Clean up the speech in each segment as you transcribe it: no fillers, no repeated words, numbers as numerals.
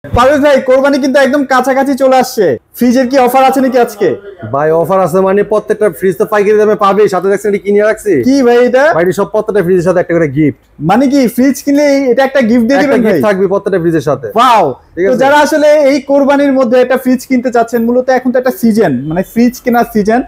পারভেজ ভাই, কোরবানি কিন্তু একদম কাছাকাছি চলে আসছে। ফ্রিজের কি অফার আছে নাকি আজকে? ভাই অফার আছে মানে প্রত্যেকটা ফ্রিজ তো পাইকারি দামে পাবে, সাথে দেখছেন এটা কিনে রাখছি। কি ভাই এটা? ভাই সব প্রত্যেকটা ফ্রিজের সাথে একটা করে গিফট। মানে কি ফ্রিজ কিনলে এটা একটা গিফট দিয়ে দিবেন ভাই? থাকবে প্রত্যেকটা ফ্রিজের সাথে। ওয়াও! তো যারা আসলে এই কোরবানির মধ্যে একটা ফ্রিজ কিনতে চাচ্ছেন, মূলত এখন তো একটা সিজন, মানে ফ্রিজ কেনার সিজন,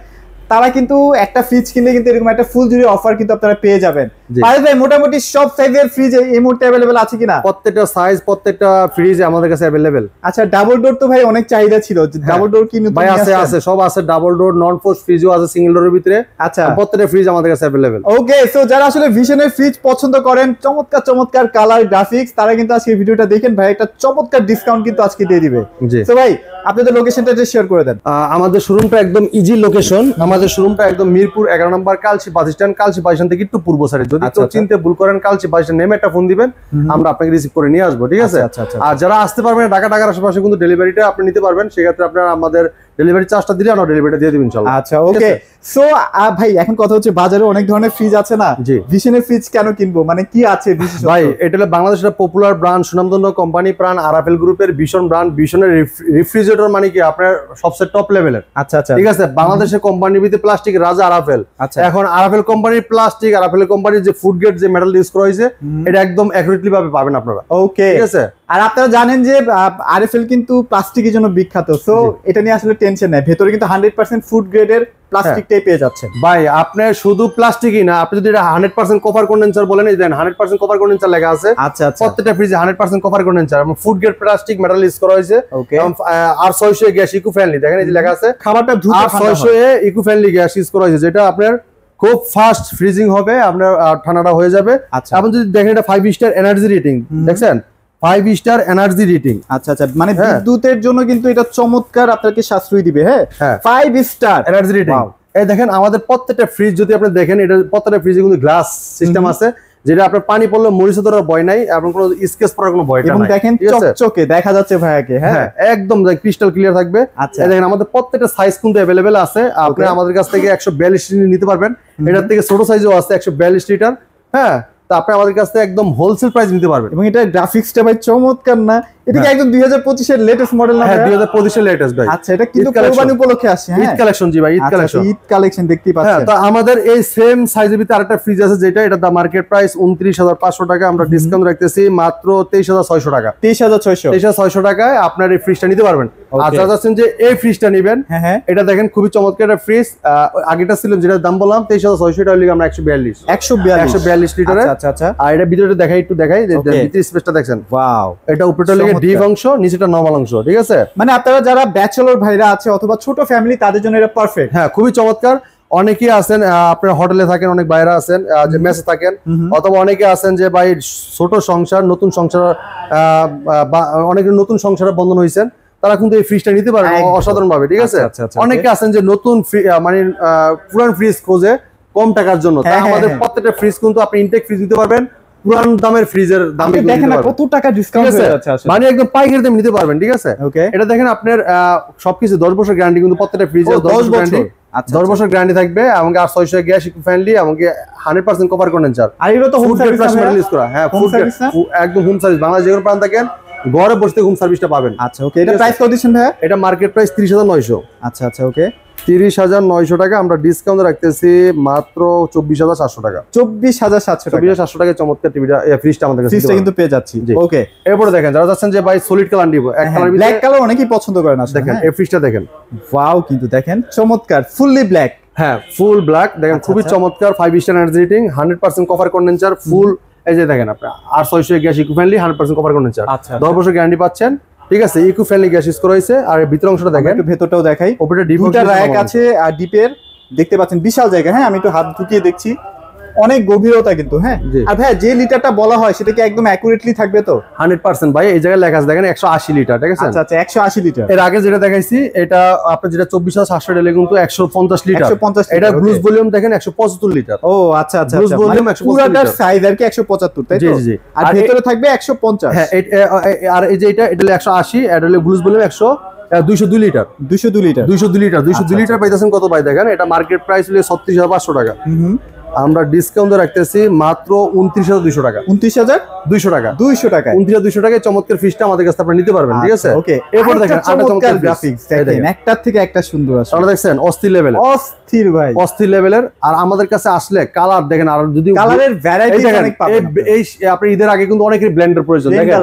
তারা কিন্তু একটা ফ্রিজ কিনলে কিন্তু এরকম একটা ফুল জুড়ি অফার কিন্তু আপনারা পেয়ে যাবেন। পারভেজ ভাই, মোটামুটি সব সাইজের ফ্রিজ এই মুহূর্তে अवेलेबल আছে কিনা? প্রত্যেকটা সাইজ প্রত্যেকটা ফ্রিজ আমাদের কাছে अवेलेबल। আচ্ছা, ডাবল ডোর তো ভাই অনেক চাহিদা ছিল, ডাবল ডোর কি নতুন ভাই আছে সব আছে, ডাবল ডোর নন ফোর্স ফ্রিজও আছে সিঙ্গেল ডোরের ভিতরে। আচ্ছা, প্রত্যেকটা ফ্রিজ আমাদের কাছে अवेलेबल। ওকে, সো যারা আসলে ভিশনের ফ্রিজ পছন্দ করেন, চমৎকার চমৎকার কালার গ্রাফিক্স, তারা কিন্তু আজকে ভিডিওটা দেখেন। ভাই একটা চমৎকার ডিসকাউন্ট কিন্তু আজকে দিয়ে দিবে। সো ভাই আপনাদের লোকেশনটা একটু শেয়ার করে দেন। আমাদের শোরুমটা একদম ইজি লোকেশন। আমাদের শোরুমটা একদম মিরপুর 11 নম্বর Kalshi bus stand, Kalshi bus stand থেকে একটু পূর্ব সাইডে। যদি কেউ চিনতে ভুল করেন, কালচি বাস স্ট্যান্ড নেমে একটা ফোন দিবেন, আমরা আপনাকে রিসিভ করে নিয়ে আসবো, ঠিক আছে? আর যারা আসতে পারবেন ঢাকার আশেপাশে কিন্তু ডেলিভারিটা আপনি নিতে পারবেন, সেক্ষেত্রে আপনারা আমাদের ডেলিভারি চার্জটা দিলে আমরা ডেলিভারিটা দিয়ে দিবেন ইনশাআল্লাহ। আচ্ছা, ওকে। সো ভাই এখন কথা হচ্ছে, বাজারে অনেক ধরনের ফ্রিজ আছে না, ভিশনের ফ্রিজ কেন কিনবো, মানে কি আছে বিশেষ? ভাই এটা হলো বাংলাদেশের পপুলার ব্র্যান্ড, সুনামধন্য কোম্পানি প্রাণ আরাফেল গ্রুপের ভীষণ ব্র্যান্ড। ভীষণের রেফ্রিজারেটর মানে কি আপনার সবচেয়ে টপ লেভেলের। আচ্ছা আচ্ছা, ঠিক আছে। বাংলাদেশের কোম্পানির ভিতরে প্লাস্টিক রাজা আরাফেল। এখন আরাফেল কোম্পানির প্লাস্টিক, আরাফেল কোম্পানির যে ফুড গ্রেড যে মেটাল ইউজ করা হয়েছে, এটা একদম অ্যাকুরেটলি ভাবে পাবেন আপনারা। ওকে, ঠিক আছে। আর আপনারা জানেন যে আরএফএল কিন্তু প্লাস্টিকের জন্য বিখ্যাত, সো এটা নিয়ে আসলে টেনশন নাই, ভেতরে কিন্তু 100% ফুড গ্রেডের প্লাস্টিকটাই পেয়ে যাচ্ছেন। ভাই আপনি শুধু প্লাস্টিকই না, আপনি যদি এটা 100% কপার কন্ডেন্সার বলেন, এই দেন 100% কপার কন্ডেন্সার লেখা আছে। আচ্ছা আচ্ছা, প্রত্যেকটা ফ্রিজে 100% কপার কন্ডেন্সার এবং food grade plastic metal use করা হয়েছে। আর 600 গ্যাস ইকো ফ্রেন্ডলি, দেখেন এই যে লেখা আছে খাবারটা দ্রুত আর 600 ইকো ফ্রেন্ডলি গ্যাস ইউজ করা হয়েছে, যেটা আপনার খুব ফাস্ট ফ্রিজিং হবে, আপনার ঠান্ডাটা হয়ে যাবে। আপনি যদি দেখেন এটা 5 স্টার এনার্জি রেটিং, দেখছেন 5 স্টার এনার্জি রেটিং। আচ্ছা আচ্ছা, মানে বিদ্যুতের জন্য কিন্তু এটা চমৎকার আপনাকে সাশ্রয় দিবে। হ্যাঁ, 5 স্টার এনার্জি রেটিং। এই দেখেন আমাদের প্রত্যেকটা ফ্রিজ যদি আপনি দেখেন, এটা প্রত্যেকটা ফ্রিজে কিন্তু গ্লাস সিস্টেম আছে, যেটা আপনার পানি পড়লে মরিচা ধরার ভয় নাই এবং কোনো স্কেচ পড়ার কোনো ভয় নাই। এবং দেখেন চকচকে দেখা যাচ্ছে ভাইয়াকে। হ্যাঁ, একদম ক্রিস্টাল ক্লিয়ার থাকবে। আচ্ছা, দেখেন আমাদের প্রত্যেকটা সাইজ কিন্তু अवेलेबल আছে। আপনি আমাদের কাছ থেকে 142 লিটার নিতে পারবেন, এটার থেকে ছোট সাইজও আছে 142 লিটার। হ্যাঁ, তো আপনি আমাদের কাছ থেকে একদম হোলসেল প্রাইস নিতে পারবেন। এবং এটা গ্রাফিক্সটা ভাই চমৎকার না? এটা কি একদম 2025 এর লেটেস্ট মডেল না? হ্যাঁ, 2025 এর লেটেস্ট ভাই। আচ্ছা, এটা কিন্তু কোরবানি উপলক্ষে আসছে। হ্যাঁ, ঈদ কালেকশন। জি ভাই, ঈদ কালেকশন। ঈদ কালেকশন দেখতেই পাচ্ছেন। হ্যাঁ, তো আমাদের এই সেম সাইজের ভিতরে আরেকটা ফ্রিজ আছে, যেটা এটা দা মার্কেট প্রাইস 29,500 টাকা, আমরা ডিসকাউন্ট রাখতেছি মাত্র 23,600 টাকা। 23,600 টাকায় আপনার এই ফ্রিজটা নিতে পারবেন। আর যারা চাচ্ছেন যে এই ফ্রিজটা নেবেন, হ্যাঁ, এটা দেখেন খুবই চমৎকার একটা ফ্রিজ। আগেটা ছিল যেটার দাম বললাম 23,600, এটা হলো আমরা 142 লিটারের। আচ্ছা আচ্ছা, আর এটা ভিতরে দেখাই ভিতরে স্পেসটা দেখছেন। ওয়াও, এটা উপরটা লাগে ডিপ অংশ, নিচেটা নরমাল অংশ। ঠিক আছে। মানে আপনারা যারা ব্যাচেলর ভাইরা আছে অথবা ছোট ফ্যামিলি, তাদের জন্য এটা পারফেক্ট। হ্যাঁ, খুবই চমৎকার। অনেকেই আছেন আপনার হোটেলে থাকেন, অনেক বাইরে আছেন যে মেসে থাকেন, অথবা অনেকে আছেন যে ভাই ছোট সংসার, নতুন সংসার, অনেকে নতুন সংসারে বন্ধন হয়েছেন, তারা কিন্তু এই ফ্রিজটা নিতে পারেন অসাধারণ ভাবে। ঠিক আছে। অনেকে আছেন যে নতুন মানে পুরান ফ্রিজ খোঁজে কম টাকার জন্য, আমাদের প্রত্যেকটা ফ্রিজ কিন্তু আপনি ইনটেক ফ্রিজ দিতে পারবেন পুরান দামের ফ্রিজের দামে। দেখেন কত টাকা ডিসকাউন্ট হয়ে যাচ্ছে, মানে একদম পাইকারি দামে নিতে পারবেন। ঠিক আছে। এটা দেখেন আপনার সবকিছু 10 বছর গ্যারান্টি, কিন্তু প্রত্যেকটা ফ্রিজে 10 বছর 10 বছর গ্যারান্টি থাকবে। আমাকে আর 600 গ্যাস ইকো ফ্রেন্ডলি, আমাকে 100% কপার কন্ডেন্সার। আর এগুলো তো হোম সার্ভিস ইউজ করা। হ্যাঁ, একদম হোম সার্ভিস। বাংলাদেশ যেগুলো প্রান্ত থাকেন ঘরে বসে হোম সার্ভিসটা পাবেন। আচ্ছা, ওকে। এটা প্রাইস কত দিচ্ছেন ভাই? এটা মার্কেট প্রাইস 30,900। আচ্ছা আচ্ছা, ওকে। 30,900 টাকা, আমরা ডিসকাউন্ট রাখতেছি মাত্র 24,700 টাকা। 24,700 টাকা চমৎকার টিভিটা ফ্রিজটা আমাদের কাছে ফ্রিজটা কিন্তু পেয়ে যাচ্ছি। ওকে, এরপরে দেখেন যারা যাচ্ছেন যে ভাই সলিড কালার নিব, এক কালার ব্ল্যাক কালার অনেকেই পছন্দ করেন না, দেখেন এই ফ্রিজটা দেখেন। ওয়াও, কিন্তু দেখেন চমৎকার, ফুললি ব্ল্যাক। হ্যাঁ, ফুল ব্ল্যাক দেখেন, খুবই চমৎকার। 5 star energy rating, 100% copper condenser, full. এই যে দেখেন আপনারা আর 600 gas eco friendly, 100% copper condenser, 10 বছর গ্যারান্টি পাচ্ছেন। ঠিক আছে। ইকো ফ্রেন্ডলি গ্যাস ইউজ করা হয়েছে। আর ভিতর অংশটা দেখেন, একটু ভেতরটাও দেখাই। উপরে ডিপ র‍্যাক আছে আর ডিপের দেখতে পাচ্ছেন বিশাল জায়গা। হ্যাঁ, আমি একটু হাত ঢুকিয়ে দেখছি, অনেক গভীরতা কিন্তু। হ্যাঁ, আর ভাই যে লিটারটা বলা হয় সেটা কি একদম অ্যাকুরেটলি থাকবে তো? 100% ভাই। এই জায়গায় লেখা আছে দেখেন 180 লিটার। ঠিক আছে। আচ্ছা আচ্ছা, 180 লিটার। এর আগে যেটা দেখাইছি এটা আপনার যেটা 24,700 ডেলে কিন্তু 150 লিটার। এটা ব্লুজ ভলিউম দেখেন 175 লিটার। ও আচ্ছা আচ্ছা, ব্লুজ ভলিউম 175 লিটার সাইজ আর কি 175, তাই তো? জি। আর ভিতরে থাকবে 150। হ্যাঁ, আর এই যে এটা 180, এটা হলো ব্লুজ ভলিউম 202 লিটার। 202 লিটার পাইতেছেন কত ভাই? দেখেন এটা মার্কেট প্রাইস হলো 36,500 টাকা। আমরা ডিসকাউন্ট রাখতেছি মাত্র 29,200 টাকা। 29,200 টাকা। 200 টাকা। 29,200 টাকায় চমৎকার ফ্রিজটা আমাদের কাছে আপনারা নিতে পারবেন, ঠিক আছে? ওকে, এরপর দেখেন আরেকটা চমৎকার গ্রাফিক্স দেখেন, একটার থেকে একটা সুন্দর আছে। আপনারা দেখছেন অস্থির লেভেলের, অস্থির ভাই, অস্থির লেভেলের। আর আমাদের কাছে আসলে কালার দেখেন, আর যদি কালারের ভ্যারাইটি অনেক পাবেন। এই আপনি ঈদের আগে কিন্তু অনেকের ব্লেন্ডার প্রয়োজন, দেখেন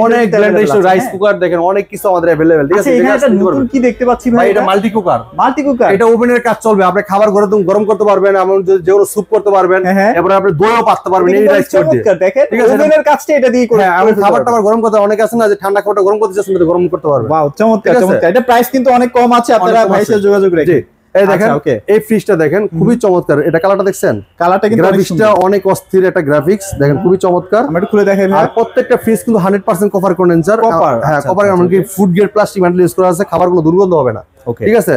অনেক ব্লেন্ডার, রাইস কুকার দেখেন, অনেক কিছু আমাদের अवेलेबल, ঠিক আছে? এখানে একটা নতুন কি দেখতে পাচ্ছি ভাই, এটা মাল্টি কুকার। মাল্টি কুকার, এটা ওভেনের কাজ চলবে, আপনি খাবার গরম করতে পারবেন, এমন যেগুলো স্যুপ করতে পারবেন, এরপর আপনি দইও পাততে পারবেন এই রাইস কুকার দিয়ে। দেখেন ওভেনের কাজটা এটা দিয়ে করে। হ্যাঁ, আপনি খাবারটা গরম করতে, অনেক আছে না যে ঠান্ডা খাবারটা গরম করতে চাচ্ছেন, গরম করতে পারবেন। ওয়াও, চমৎকার চমৎকার। এটা প্রাইস কিন্তু অনেক কম আছে, আপনারা ভাইয়ের সাথে যোগাযোগ রাখুন। এই দেখেন এই ফ্রিজটা দেখেন, খুবই চমৎকার। এটা কালারটা দেখছেন, কালারটা কিন্তু গ্রাফিক্সটা অনেক অস্থির একটা গ্রাফিক্স, দেখেন খুবই চমৎকার। আমরা একটু খুলে দেখাই ভাই। আর প্রত্যেকটা ফ্রিজ কিন্তু 100% কভার কন্ডেন্সার, হ্যাঁ কভার, এমনকি food grade plastic material use করা আছে, খাবার কোনো দুর্গন্ধ হবে না, ঠিক আছে?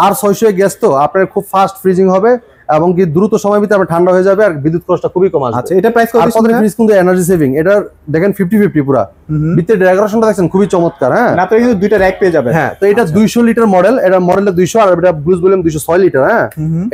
আর 600 গ্যাস তো আপনার খুব ফাস্ট ফ্রিজিং হবে এবং কি দ্রুত সময়ের ভিতরে আপনার ঠান্ডা হয়ে যাবে, আর বিদ্যুৎ খরচটা খুবই কম আসবে। আচ্ছা, এটা প্রাইস কত? আর আমাদের ফ্রিজ কিন্তু এনার্জি সেভিং, এটা দেখেন 50-50 পুরো। ভিতরে ডেকোরেশনটা দেখেন খুবই চমৎকার। হ্যাঁ, না আপনি কিন্তু দুইটা র‍্যাক পেয়ে যাবেন। হ্যাঁ, তো এটা 200 লিটার মডেল, এটা মডেলটা 200, আর এটা ব্রুস ভলিউম 206 লিটার। হ্যাঁ,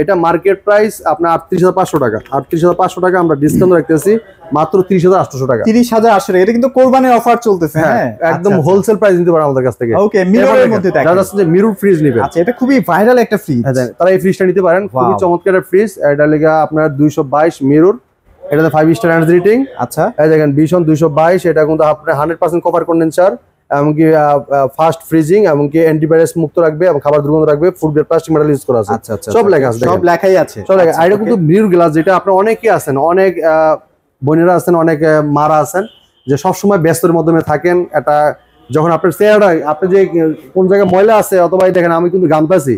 এটা মার্কেট প্রাইস আপনার 38,500 টাকা। 38,500 টাকা আমরা ডিসকাউন্ট রাখতেছি মাত্র 30,800 টাকা। 30,800 টাকা। এটা কিন্তু কোরবানির অফার চলতেছে। হ্যাঁ, একদম হোলসেল প্রাইস নিতে পারেন আমাদের কাছ থেকে। ওকে, মিররের মধ্যে থাকে, যারা আছে যে মিরর ফ্রিজ নেবেন, আচ্ছা এটা খুবই ভাইরাল একটা ফ্রিজ, তারা এই ফ্রিজটা নিতে পারেন। খুবই চমৎকার একটা ফ্রিজ। এটা লাগা আপনার 222 মিরর, এটাতে 5 স্টার এনার্জি রেটিং। আচ্ছা, এই দেখেন ভিশন 222, এটা কিন্তু আপনার 100% কভার কন্ডেন্সার, এমনকি ফাস্ট ফ্রিজিং, এমনকি অ্যান্টিভাইরাস মুক্ত রাখবে এবং খাবার দুর্গন্ধ রাখবে, food grade plastic material use করা আছে। আচ্ছা আচ্ছা, সব লেখা আছে, সব লেখাই আছে, সব লেখা। আর এটা কিন্তু মিরর গ্লাস, যেটা আপনার অনেকেই আছেন, অনেক বোনেরা আছেন, অনেক মারা আছেন যে সব সময় ব্যস্তের মাধ্যমে থাকেন। এটা যখন আপনার চেহারা, আপনি যে কোন জায়গায় ময়লা আছে অথবা দেখেন আমি কিন্তু গামতাছি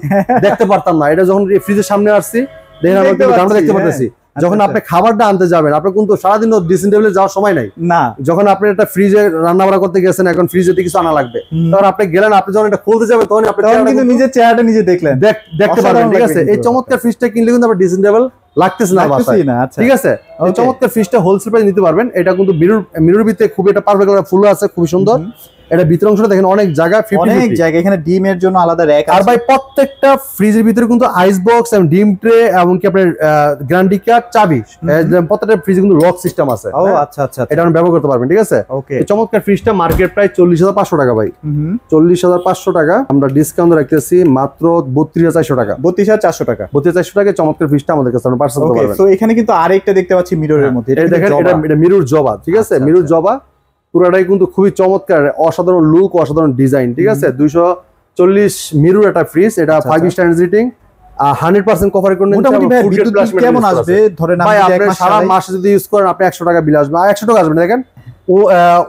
দেখতে পারতাম না, এটা যখন ফ্রিজের সামনে আসছি দেখেন আমি কিন্তু গামটা দেখতে পারতেছি। যখন আপনি খাবারটা আনতে যাবেন, আপনার কিন্তু সারাদিন ড্রেসিং টেবিলে যাওয়ার সময় নাই না। যখন আপনি একটা ফ্রিজে রান্না বান্না করতে গেছেন, এখন ফ্রিজে কিছু আনা লাগবে, তখন আপনি গেলেন, আপনি যখন এটা খুলতে যাবেন তখন আপনি কিন্তু নিজের চেহারাটা নিজে দেখলেন, দেখতে পারবেন, ঠিক আছে? এই চমৎকার ফ্রিজটা কিনলে কিন্তু আপনার ড্রেসিং টেবিল লাগতেছে না বাসায়, ঠিক আছে? এই চমৎকার ফ্রিজটা হোলসেল প্রাইসে নিতে পারবেন। এটা কিন্তু মিরর ভিতরে খুবই একটা পারফেক্ট কালার ফুল আছে, খুবই সুন্দর। এটা ভিতর অংশটা দেখেন অনেক জায়গা, অনেক জায়গা, এখানে ডিমের জন্য আলাদা র‍্যাক আছে। আর ভাই প্রত্যেকটা ফ্রিজের ভিতরে কিন্তু আইস বক্স এবং ডিম ট্রে এবং কি আপনার গ্যারান্টি কার্ড, চাবি, প্রত্যেকটা ফ্রিজে কিন্তু লক সিস্টেম আছে। ও আচ্ছা আচ্ছা, এটা আপনি ব্যবহার করতে পারবেন, ঠিক আছে? ওকে, চমৎকার ফ্রিজটা মার্কেট প্রাইস 40,500 টাকা ভাই। 40,500 টাকা আমরা ডিসকাউন্ট রাখতেছি মাত্র 32,400 টাকা। 32,400 টাকা, 32,400 টাকা চমৎকার ফ্রিজটা আমাদের কাছে আপনি পার্সেল করতে পারবেন। তো এখানে কিন্তু আরেকটা দেখতে পাচ্ছি মিররের মধ্যে, এটা দেখেন, এটা মিরর জবা, ঠিক আছে? মিরর জবা পুরাটাই কিন্তু খুবই চমৎকার, অসাধারণ লুক, অসাধারণ ডিজাইন, ঠিক আছে? 240 মিরর একটা ফ্রিজ, এটা 5 star energy rating, 100% cover condenser. মোটামুটি ভাই বিদ্যুৎ কেমন আসবে? ধরেন আপনি সারা মাস যদি ইউজ করেন, আপনি 100 টাকা বিল আসবে, 100 টাকা আসবে, দেখেন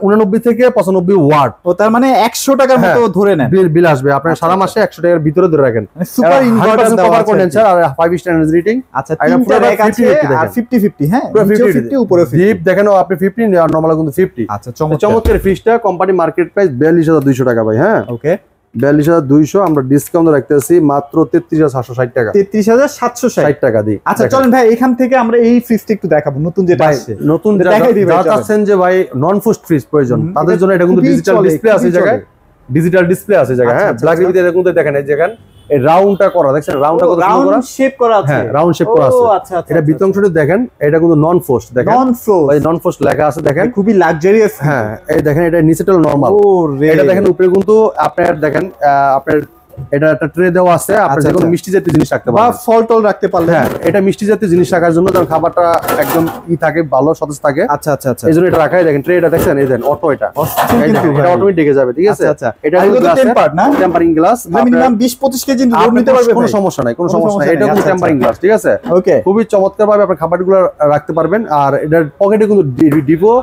89 থেকে 95 ওয়াট। ও তার মানে 100 টাকার মতো ধরে নেন বিল আসবে আপনার সারা মাসে, 100 টাকার ভিতরে ধরে রাখেন। সুপার ইনভার্টার কভার কন্ডেন্সার আর 5 স্টার এনার্জি রেটিং। আচ্ছা, তিনটা র‍্যাক আছে আর 50-50, হ্যাঁ, নিচে 50 উপরে 50। ডিপ দেখেন আপনি 50 আর নরমাল কিন্তু 50। আচ্ছা, চমৎকার ফ্রিজটা কোম্পানি মার্কেট প্রাইস 42,200 টাকা ভাই। হ্যাঁ, ওকে, 42,200 আমরা ডিসকাউন্ট রাখতেছি মাত্র 33,760 টাকা। 33,760 টাকা দিই। আচ্ছা চলেন ভাই, এখান থেকে আমরা এই ফ্রিজটা একটু দেখাবো, নতুন যেটা আসছে। নতুন যারা আছেন যে ভাই নন ফুস্ট ফ্রিজ প্রয়োজন, তাদের জন্য এটা কিন্তু ডিজিটাল ডিসপ্লে আছে জায়গায়, ডিজিটাল ডিসপ্লে আছে জায়গায়। হ্যাঁ, ব্ল্যাক ভিতরে এরকম দেখেন, এই দেখেন এই রাউন্ডটা করা, দেখছেন রাউন্ডটা কত সুন্দর করা, শেপ করা আছে। হ্যাঁ, রাউন্ড শেপ করা আছে। আচ্ছা আচ্ছা, এটা ভিতর অংশটা দেখেন, এটা কিন্তু নন ফোস্ট, দেখেন নন ফোস্ট লেখা আছে, দেখেন খুবই লাক্সারিয়াস। হ্যাঁ, এই দেখেন এটা নিচেটা নরমাল, এটা দেখেন উপরে কিন্তু আপনার দেখেন আপনার এটা একটা ট্রে দেওয়া আছে, আপনি যে কোনো মিষ্টি জাতীয় জিনিস রাখতে পারবেন বা ফল টল রাখতে পারলেন। হ্যাঁ, এটা মিষ্টি জাতীয় জিনিস রাখার জন্য, কারণ খাবারটা একদম থাকে, ভালো সতেজ থাকে। আচ্ছা আচ্ছা আচ্ছা, এইজন্য এটা রাখাই। দেখেন ট্রেটা দেখছেন, এই দেখেন অটো, এটা অটোমেটিক ঢেকে যাবে, ঠিক আছে? আচ্ছা, এটা কিন্তু টেম্পারড না, tampering glass, minimum 20-25 KG load নিতে পারবে, কোনো সমস্যা নাই, কোনো সমস্যা নাই। এটা কিন্তু টেম্পারিং গ্লাস, ঠিক আছে? ওকে, খুবই চমৎকার ভাবে আপনি খাবারগুলো রাখতে পারবেন। আর এটার পকেটে কিন্তু ডিপো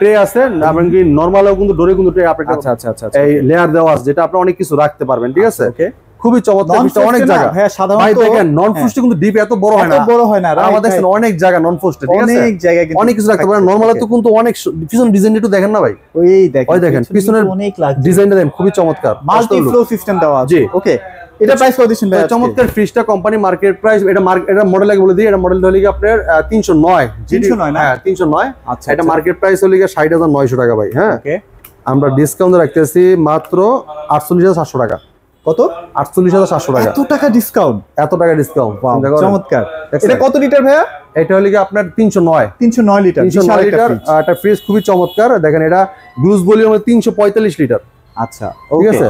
ট্রে আছে, এমনকি নরমালও কিন্তু ডোরে কিন্তু ট্রে আপনি আচ্ছা আচ্ছা আচ্ছা এই লেয়ার দেওয়া আছে, যেটা আপনি অনেক কিছু রাখতে পারবেন, ঠিক আছে? ওকে, খুবই চমৎকার, অনেক জায়গা। হ্যাঁ, সাধারণত দেখেন নন ফুস্টে কিন্তু ডিপ এত বড় হয় না, আমাদের দেখেন অনেক জায়গা নন ফুস্টে, ঠিক আছে? অনেক জায়গা কিন্তু অনেক কিছু রাখতে পারেন। নরমালি তো কিন্তু অনেক পিছন ডিজাইনটা একটু দেখেন না ভাই, ওই দেখেন পিছনের অনেক ডিজাইনটা দেখেন, খুবই চমৎকার, মাল্টি ফ্লো সিস্টেম দেওয়া আছে। ওকে, এটা প্রাইস কত দিচ্ছেন ভাই? চমৎকার ফ্রিজটা কোম্পানি মার্কেট প্রাইস, এটা মডেল আগে বলে দিই, এটা মডেলটা হলো কি আপনার 309 না? হ্যাঁ, 309। আচ্ছা, এটা মার্কেট প্রাইস হলো কি 60,900 টাকা ভাই। হ্যাঁ, ওকে, আমরা ডিসকাউন্ট রাখতেছি মাত্র 48,700 টাকা। কত? 48,700 টাকা। এত টাকা ডিসকাউন্ট? এত টাকা ডিসকাউন্ট, চমৎকার। এটা কত লিটার ভাইয়া? এটা হলো কি আপনার 309 লিটার। 309 লিটার একটা ফ্রিজ, খুবই চমৎকার। দেখেন এটা গ্লুজ ভলিউম 345 লিটার। আচ্ছা, ঠিক আছে।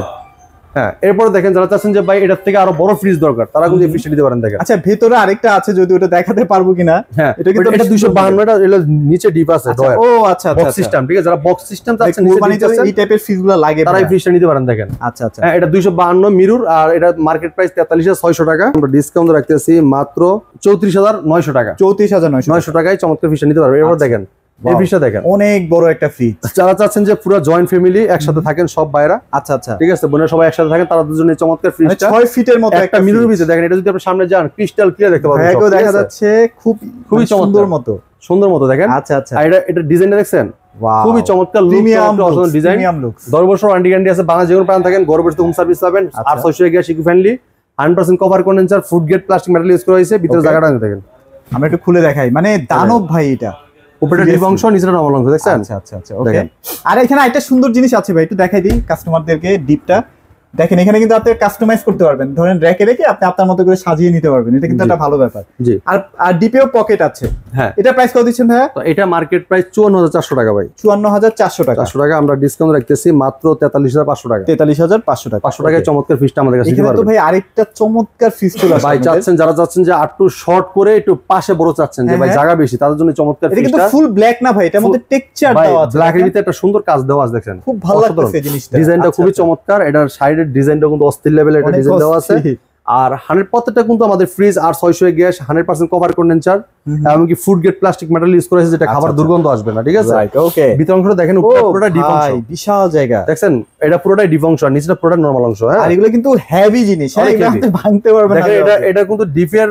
হ্যাঁ, এরপর দেখেন যারা চাচ্ছেন যে ভাই এটার থেকে আরো বড় ফ্রিজ দরকার, তারা কিন্তু এই ফ্রিজটা নিতে পারেন। দেখেন আচ্ছা, ভেতরে আরেকটা আছে, যদি ওটা দেখাতে পারবো কিনা। হ্যাঁ, এটা কিন্তু এটা 252 এটা এর নিচে ডিপ আছে। ও আচ্ছা, বক্স সিস্টেম। ঠিক আছে, যারা বক্স সিস্টেম চাচ্ছেন, এই টাইপের ফ্রিজগুলো লাগে, তারা এই ফ্রিজটা নিতে পারেন। দেখেন আচ্ছা আচ্ছা, হ্যাঁ, এটা 252 মিরর, আর এটা মার্কেট প্রাইস 43,600 টাকা। আমরা ডিসকাউন্ট রাখতেছি মাত্র 34,900 টাকা। 34,900 টাকায় চমৎকার ফ্রিজটা নিতে পারবেন। এরপর দেখেন এই ফ্রিজটা দেখেন, অনেক বড় একটা ফ্রিজ। যারা চাচ্ছেন যে পুরো জয়েন্ট ফ্যামিলি একসাথে থাকেন, সব ভাইরা, আচ্ছা আচ্ছা, ঠিক আছে, বোনের সবাই একসাথে থাকেন, তারা দুজনে চমৎকার ফ্রিজটা 6 ফিটের মতো একটা মিরর ভিতরে। দেখেন এটা যদি আপনি সামনে যান, ক্রিস্টাল ক্লিয়ার দেখতে পাবেন, সব দেখা যাচ্ছে, খুবই সুন্দর মতো। দেখেন আচ্ছা আচ্ছা, এটা ডিজাইনটা দেখছেন, খুবই চমৎকার লুক, ডিজাইন। 10 বছর ওয়ারেন্টি গ্যারান্টি আছে। বাংলাদেশ যেকোনো প্রান্ত থাকেন, ঘরে বসে হোম সার্ভিস পাবেন। আর 600 gas eco friendly, 100% cover condenser, food grade plastic metal use করা হয়েছে। ভিতরে জায়গাটা দেখেন, আমরা একটু খুলে দেখাই। মানে দানব ভাই, এটা উপরে ডিপ অংশ, নিচে নরমাল অংশ, দেখছেন? আচ্ছা আচ্ছা আচ্ছা, ওকে। আর এখানে একটা সুন্দর জিনিস আছে ভাই, একটু দেখাই দিই কাস্টমারদেরকে। ডিপটা দেখেন, এখানে কিন্তু আপনি কাস্টমাইজ করতে পারবেন। ধরেন র্যাকে রেখে আপনি আপনার মতো করে সাজিয়ে নিতে পারবেন। এটা কিন্তু একটা ভালো ব্যাপার। জি। আর ডিপেও পকেট আছে। হ্যাঁ, এটা প্রাইস কত দিচ্ছেন ভাইয়া? তো এটা মার্কেট প্রাইস 54,400 টাকা ভাই। 54,400 টাকা। 400 টাকা আমরা ডিসকাউন্ট রাখতেছি মাত্র 43,500 টাকা। 43,500 টাকা। 500 টাকায় চমৎকার ফিশটা আমাদের কাছে দিতে এখানে তো পারবেন। ভাই আরেকটা চমৎকার ফিশ চলে আসছে ভাই চাচ্ছেন, যারা চাচ্ছেন যে একটু শর্ট করে একটু পাশে বড় চাচ্ছেন, যে ভাই জায়গা বেশি, তাদের জন্য চমৎকার এটা কিন্তু ফিশটা। ফুল ব্ল্যাক না ভাই, এটার মধ্যে টেক্সচার দেওয়া আছে। ব্ল্যাক এর ভিতরে একটা সুন্দর কাজ দেওয়া আছে, দেখেন খুব ভালো লাগছে জিনিসটা। ডিজাইনটা খুবই চমৎকার। এটার সাইডের ডিজাইনটা কিন্তু অস্থির লেভেলের একটা ডিজাইন দেওয়া আছে। আর 100% কিন্তু আমাদের ফ্রিজ আর 600 গ্যাস, 100% কভার কন্ডেন্সার, এমনকি food grade plastic metal use করা হয়েছে, যেটা খাবার দুর্গন্ধ আসবে না। ঠিক আছে, ওকে। ভিতর অংশটা দেখেন, পুরোটা ডিপ অংশ, বিশাল জায়গা। দেখছেন এটা পুরোটাই ডিপ অংশ, আর নিচেটা পুরোটা নরমাল অংশ। হ্যাঁ, আর এগুলো কিন্তু হেভি জিনিস, হ্যাঁ, এগুলো আপনি ভাঙতে পারবেন না। এটা কিন্তু ডিপের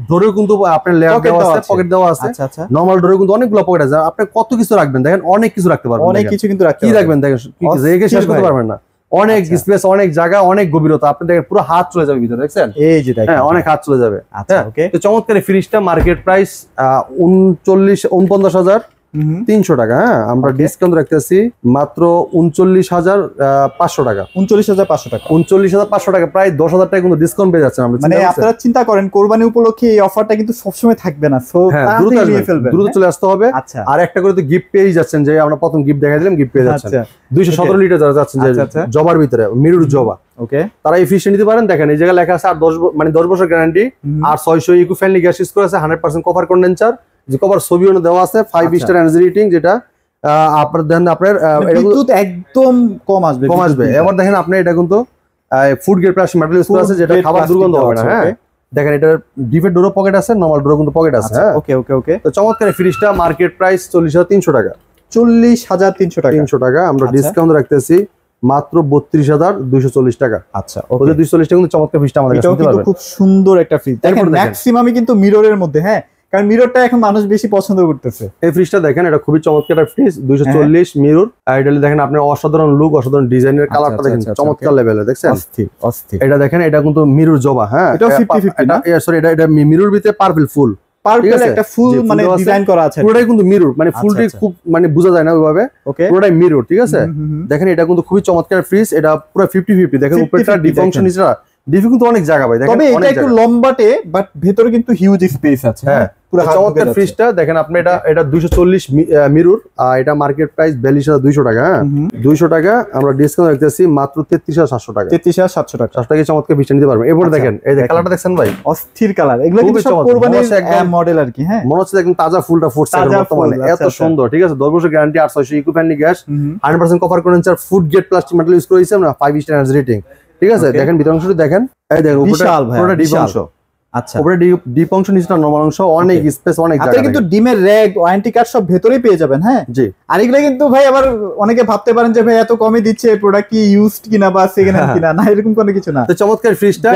ডোরেও কিন্তু আপনার লেয়ার দেওয়া আছে, পকেট দেওয়া আছে। আচ্ছা আচ্ছা, নরমাল ডোরে কিন্তু অনেকগুলো পকেট আছে। আপনি কত কিছু রাখবেন, দেখেন অনেক কিছু রাখতে পারবেন। অনেক কিছু কিন্তু রাখতে কি রাখবেন, দেখেন রেখে শেষ করতে পারবেন না। অনেক স্পেস, অনেক জায়গা, অনেক গভীরতা। আপনি দেখেন পুরো হাত চলে যাবে ভিতরে, দেখছেন? এই যে দেখেন, হ্যাঁ, অনেক হাত চলে যাবে। আচ্ছা, ওকে। তো চমৎকার ফ্রিজটা মার্কেট প্রাইস 49,300 টাকা। হ্যাঁ, আমরা ডিসকাউন্ট রাখতেছি মাত্র 39,500 টাকা। 39,500 টাকা। 39,500 টাকা, প্রায় 10,000 টাকা কিন্তু ডিসকাউন্ট পেয়ে যাচ্ছেন। মানে আপনারা চিন্তা করেন, কোরবানি উপলক্ষে এই অফারটা কিন্তু সবসময় থাকবে না, সো দ্রুত চলে আসতে হবে। আচ্ছা, আর একটা করে তো গিফট পেয়ে যাচ্ছেন, যে আমরা প্রথম গিফট দেখাই দিলাম, গিফট পেয়ে যাচ্ছেন। 217 লিটার যারা যাচ্ছেন, যে জবার ভিতরে মিরর জবা, ওকে, তারা এই ফ্রিজটা নিতে পারেন। দেখেন এই জায়গায় লেখা আছে আর 10 বছর গ্যারান্টি, আর 600 ইকো ফ্রেন্ডলি গ্যাস ইউজ করা আছে, 100% কভার কন্ডেন্সার, যে কভার ছবিও দেওয়া আছে, 5 স্টার এনার্জি রেটিং, যেটা আপনার দেখেন আপনার বিদ্যুৎ একদম কম আসবে। এবার দেখেন আপনি এটা কিন্তু food grade plastic metal use করা আছে, যেটা খাবার দুর্গন্ধ হবে না। হ্যাঁ, দেখেন এটার ডিপের ডোরও পকেট আছে, নরমাল ডোরও কিন্তু পকেট আছে। হ্যাঁ, ওকে ওকে ওকে। তো চমৎকার ফ্রিজটা মার্কেট প্রাইস 40,300 টাকা। 40,300 টাকা। 300 টাকা আমরা ডিসকাউন্ট রাখতেছি মাত্র 32,240 টাকা। আচ্ছা, ওকে, 240 টাকা কিন্তু চমৎকার ফ্রিজটা আমাদের কাছে নিতে পারবেন। খুব সুন্দর একটা ফ্রিজ। দেখেন ম্যাক্সিমামই কিন্তু মিররের মধ্যে, হ্যাঁ, কারণ মিররটা এখন মানুষ বেশি পছন্দ করতেছে। এই ফ্রিজটা দেখেন, এটা খুবই চমৎকার একটা ফ্রিজ, 240 মিরর। আর এটা দেখেন আপনি অসাধারণ লুক, অসাধারণ ডিজাইনের, কালারটা দেখেন চমৎকার লেভেলের, দেখছেন? অস্থির অস্থির। এটা দেখেন, এটা কিন্তু মিরর জবা। হ্যাঁ, এটা 50-50 না, সরি, এটা মিরর ভিতরে পার্পল ফুল, পার্পল একটা ফুল মানে ডিজাইন করা আছে। পুরোটাই কিন্তু মিরর, মানে ফুলটি খুব মানে বোঝা যায় না ওইভাবে, পুরোটাই মিরর। ঠিক আছে, দেখেন এটা কিন্তু খুবই চমৎকার ফ্রিজ। এটা পুরো 50-50, দেখেন উপরটা ডিপ অংশ, নিচেটা ডিপ, কিন্তু অনেক জায়গা ভাই। দেখেন তবে এটা একটু লম্বাটে, বাট ভেতরে কিন্তু হিউজ স্পেস আছে। হ্যাঁ, পুরো চমৎকার ফ্রিজটা দেখেন আপনি। এটা 240 মিরর, আর এটা মার্কেট প্রাইস 42,200 টাকা। হ্যাঁ, 200 টাকা আমরা ডিসকাউন্ট রাখতেছি মাত্র 33,700 টাকা। 33,700 টাকা। 700 টাকা চমৎকার ফ্রিজটা নিতে পারবেন। এরপর দেখেন এই যে কালারটা দেখছেন ভাই, অস্থির কালার। এগুলো কিন্তু সব কোরবানির মডেল আর কি। হ্যাঁ, মনে হচ্ছে একদম তাজা ফুলটা ফুটছে বর্তমানে, এত সুন্দর। ঠিক আছে, 10 বছর গ্যারান্টি, আর 600 eco friendly gas, 100% cover condenser, food grade plastic metal use করেছে, আমরা 5 স্টার এনার্জি রেটিং। ঠিক আছে, দেখেন ভিতর অংশটা দেখেন, এই দেখেন পুরোটা ডিপ অংশ। আচ্ছা, উপরে ডিপ অংশ, নিচটা নরমাল অংশ, অনেক স্পেস, অনেক জায়গা। আপনি কিন্তু ডিমের র‍্যাক, ওয়ারেন্টি কার্ড সব ভেতরেই পেয়ে যাবেন। হ্যাঁ, জি। আর এগুলো কিন্তু ভাই আবার অনেকে ভাবতে পারেন যে ভাই এত কমে দিচ্ছে, প্রোডাক্ট কি ইউজড কিনা বা সেকেন্ড হ্যান্ড কিনা, না, এরকম কোনো কিছু না। তো চমৎকার ফ্রিজটা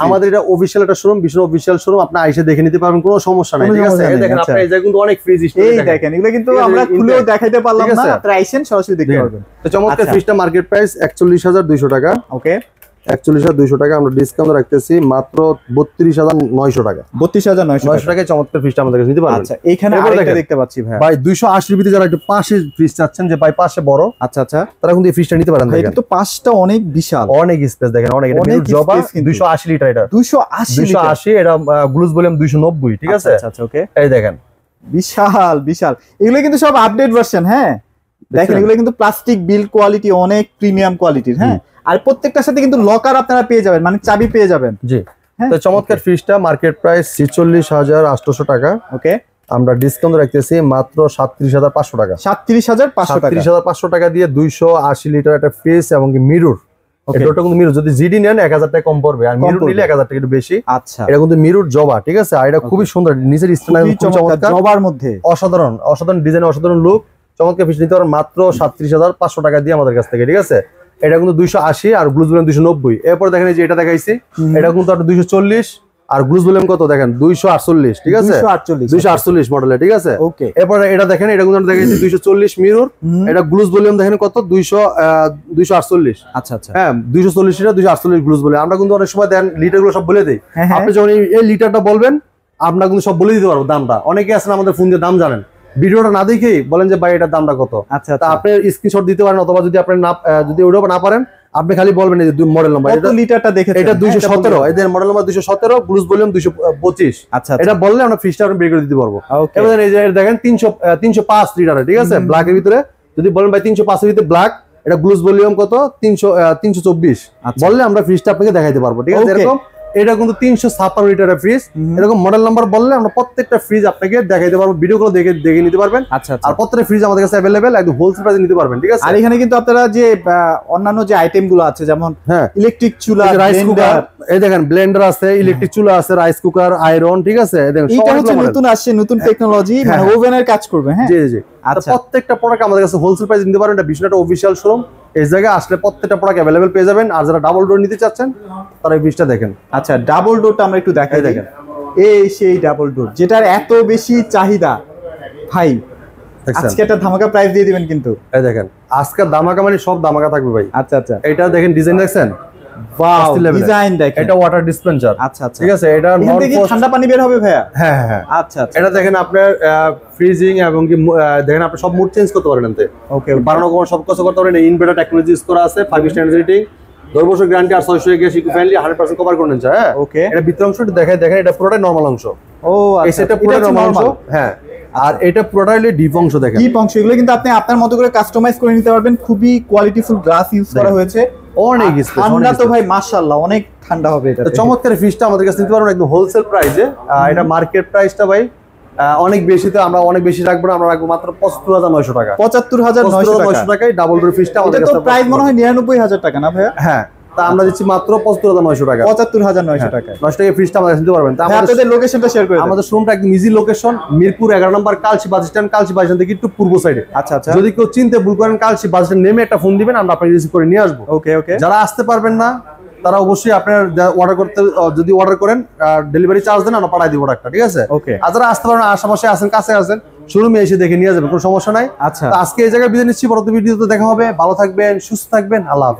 আমাদের এটা অফিশিয়াল একটা শোরুম, বিষ্ণু অফিশিয়াল শোরুম, আপনি আইসা দেখে নিতে পারবেন, কোনো সমস্যা নাই। ঠিক আছে, এই দেখেন আপনি এই জায়গায় কিন্তু অনেক ফ্রিজ স্টোর, এই দেখেন এগুলো কিন্তু আমরা খুলেও দেখাইতে পারলাম না, আপনি আইসেন সরাসরি দেখতে পারবেন। তো চমৎকার ফ্রিজটা মার্কেট প্রাইস 41,200 টাকা। ওকে, 41,200 টাকা আমরা ডিসকাউন্ট রাখতেছি মাত্র 32,900 টাকা। 32,900 টাকায় চমৎকার ফ্রিজটা আমাদের কাছে নিতে পারবেন। আচ্ছা, এখানে আরেকটা দেখতে পাচ্ছি ভাই। ভাই 280 ভিতরে যারা একটু পাশে ফ্রিজ চাচ্ছেন যে ভাই পাশে বড়, আচ্ছা তারা কিন্তু এই ফ্রিজটা নিতে পারেন। এটা তো পাশটা অনেক বিশাল, অনেক স্পেস দেখেন, অনেক। এটা মিরর জবা 280 লিটার, এটা 280, এটা গ্লুজ ভলিউম 290, ঠিক আছে? আচ্ছা ওকে, এই দেখেন বিশাল বিশাল। এগুলো কিন্তু সব আপডেট ভার্সন। হ্যাঁ দেখেন, এগুলো কিন্তু প্লাস্টিক বিল্ড কোয়ালিটি, অনেক প্রিমিয়াম কোয়ালিটির। হ্যাঁ, আর প্রত্যেকটার সাথে কিন্তু লকার আপনারা পেয়ে যাবেন, মানে চাবি পেয়ে যাবেন। জি, তো চমৎকার ফ্রিজটা মার্কেট প্রাইস 46,800 টাকা। ওকে, আমরা ডিসকাউন্ট রাখতেছি মাত্র 37,500 টাকা। 37,500 টাকা দিয়ে 280 লিটার একটা ফ্রিজ এবং মিরর। এটা কিন্তু মিরর, যদি জিডি নেন 1000 টাকা কম পড়বে, আর মিরর নিলে 1000 টাকা একটু বেশি। আচ্ছা, এটা কিন্তু মিরর জবা, ঠিক আছে? আর এটা খুবই সুন্দর, নিচের স্ট্যান্ড চমৎকার, জবার মধ্যে অসাধারণ ডিজাইন, অসাধারণ লুক। চমৎকার ফ্রিজ নিতে পারেন মাত্র 37,500 টাকা দিয়ে আমাদের কাছ থেকে, ঠিক আছে? এটা কিন্তু 280 আর গ্লুজ ভলিউম 290। এরপর দেখেন এই যে এটা দেখাইছি, এটা কিন্তু 240 আর গ্লুজ ভলিউম কত দেখেন 248, ঠিক আছে? 248 মডেলের, ঠিক আছে? ওকে, এরপর এটা দেখেন, এটা কিন্তু দেখাইছি 240 মিরর, এটা গ্লুজ ভলিউম দেখেন কত 248। আচ্ছা, হ্যাঁ 240 লিটার 248 গ্লুজ ভলিউম। আমরা কিন্তু অনেক সময় দেন লিটার গুলো সব বলে দেই, আপনি যখন এই লিটারটা বলবেন আমরা কিন্তু সব বলে দিতে পারবো দামটা। অনেকে আছেন আমাদের ফোন দিয়ে দাম জানেন, ভিডিওটা না দেখেই বলেন যে ভাই এটার দামটা কত। আচ্ছা, তা আপনি স্ক্রিনশট দিতে পারেন, অথবা যদি আপনি না, যদি ওটা না পারেন আপনি খালি বলবেন এই যে মডেল নাম্বার, এটা লিটারটা দেখেন, এটা 217, এদের মডেল নাম্বার 217, গ্লুজ ভলিউম 225। আচ্ছা, এটা বললে আমরা ফ্রিজটা বের করে দিতে পারবো। এবার এই যে দেখেন 305 লিটার, ঠিক আছে? ব্ল্যাকের ভিতরে যদি বলেন ভাই 305 এর ভিতরে ব্ল্যাক, এটা গ্লুজ ভলিউম কত 324, বললে আমরা ফ্রিজটা আপনাকে দেখাইতে পারবো, ঠিক আছে? এরকম এটা কিন্তু 356 লিটারের ফ্রিজ। এরকম মডেল নাম্বার বললে আমরা প্রত্যেকটা ফ্রিজ আপনাকে দেখাইতে পারবো, ভিডিওগুলো দেখে নিতে পারবেন। আচ্ছা, আর প্রত্যেকটা ফ্রিজ আমাদের কাছে अवेलेबल, একদম হোলসেল প্রাইসে নিতে পারবেন, ঠিক আছে? আর এখানে কিন্তু আপনারা যে অন্যান্য যে আইটেম গুলো আছে, যেমন ইলেকট্রিক চুলা, রাইস কুকার, এই দেখেন ব্লেন্ডার আছে, ইলেকট্রিক চুলা আছে, রাইস কুকার, আয়রন, ঠিক আছে? দেখেন এটা হচ্ছে নতুন আসছে, নতুন টেকনোলজি, মানে ওভেনের কাজ করবে। হ্যাঁ, জি। আচ্ছা, প্রত্যেকটা প্রোডাক্ট আমাদের কাছে হোলসেল প্রাইসে নিতে পারবেন। এটা বিষ্ণুটা অফিশিয়াল শোরুম, এই জায়গায় আসলে প্রত্যেকটা প্রোডাক্ট अवेलेबल পেয়ে যাবেন। আর যারা ডাবল ডোর নিতে চাচ্ছেন তারা এই ফ্রিজটা দেখেন। আচ্ছা, ডাবল ডোরটা আমরা একটু দেখাই। দেখেন এই সেই ডাবল ডোর, যেটার এত বেশি চাহিদা ভাই। আজকে একটা ধামাকা প্রাইস দিয়ে দিবেন কিন্তু। এই দেখেন আজকে ধামাকা মানে সব ধামাকা থাকবে ভাই। আচ্ছা, এটা দেখেন ডিজাইন দেখছেন, ওয়াও, ডিজাইন দেখেন। এটা ওয়াটার ডিসপেন্সার। আচ্ছা, ঠিক আছে? এটা নন ঠান্ডা পানি বের হবে ভাইয়া? হ্যাঁ। আচ্ছা, এটা দেখেন আপনার ফ্রিজিং এবং কি দেখেন আপনি সব মুড চেঞ্জ করতে পারেন এতে। ওকে, বাড়ানো কমানো সব কিছু করতে পারেন। ইনভার্টার টেকনোলজি ইউজ করা আছে, 5 স্টার রেটিং, 10 বছর গ্যারান্টি, আর 600 গ্যাস ইকো ফ্রেন্ডলি, 100% কভার করে নিচ্ছে। হ্যাঁ, ওকে। এটা ভিতর অংশটা দেখেন, এটা পুরোটাই নরমাল অংশ। ও আচ্ছা, এটা পুরোটাই নরমাল অংশ। হ্যাঁ, আর এটা পুরোটাই ডিপ অংশ। দেখেন ডিপ অংশ, এগুলো কিন্তু আপনি আপনার মতো করে কাস্টমাইজ করে নিতে পারবেন। খুবই কোয়ালিটিফুল গ্লাস ইউজ করা হয়েছে, অনেক স্পেস। ঠান্ডা তো ভাই মাশাআল্লাহ অনেক ঠান্ডা হবে এটা। চমৎকার ফ্রিজটা আমাদের কাছে নিতে পারবেন একদম হোলসেল প্রাইসে। এটা মার্কেট প্রাইসটা ভাই অনেক বেশি, তো আমরা অনেক বেশি রাখবো না, আমরা রাখবো মাত্র 75,900 টাকা। 75,900 টাকায় ডাবল ডোর ফ্রিজটা আমাদের কাছে। প্রাইস মনে হয় 99,000 টাকা না ভাইয়া? হ্যাঁ, তা আমরা দিচ্ছি মাত্র 75,900 টাকা। 75,900 টাকা 9 টাকা ফ্রিজটা আমাদের নিতে পারবেন। তা আমাদের লোকেশনটা শেয়ার করে দেন। আমাদের শোরুমটা একদম ইজি লোকেশন, মিরপুর 11 নম্বর Kalshi bus stand, Kalshi bus stand থেকে একটু পূর্ব সাইডে। আচ্ছা, যদি কেউ চিনতে ভুল করেন, কালচি বাস স্ট্যান্ড নেমে একটা ফোন দিবেন, আমরা আপনাকে রিসিভ করে নিয়ে আসবো। ওকে। যারা আসতে পারবেন না তারা অবশ্যই আপনার অর্ডার করতে, যদি অর্ডার করেন ডেলিভারি চার্জ দেন, আমরা পাঠাই দিব একটা, ঠিক আছে? ওকে। আর যারা আসতে পারেন, আশেপাশে আসেন, কাছে আসেন, শোরুমে এসে দেখে নিয়ে যাবেন, কোনো সমস্যা নাই। আচ্ছা, আজকে এই জায়গায় বিদায় নিচ্ছি, পরবর্তী ভিডিওতে দেখা হবে। ভালো থাকবেন, সুস্থ থাকবেন, আল্লাহ হাফেজ।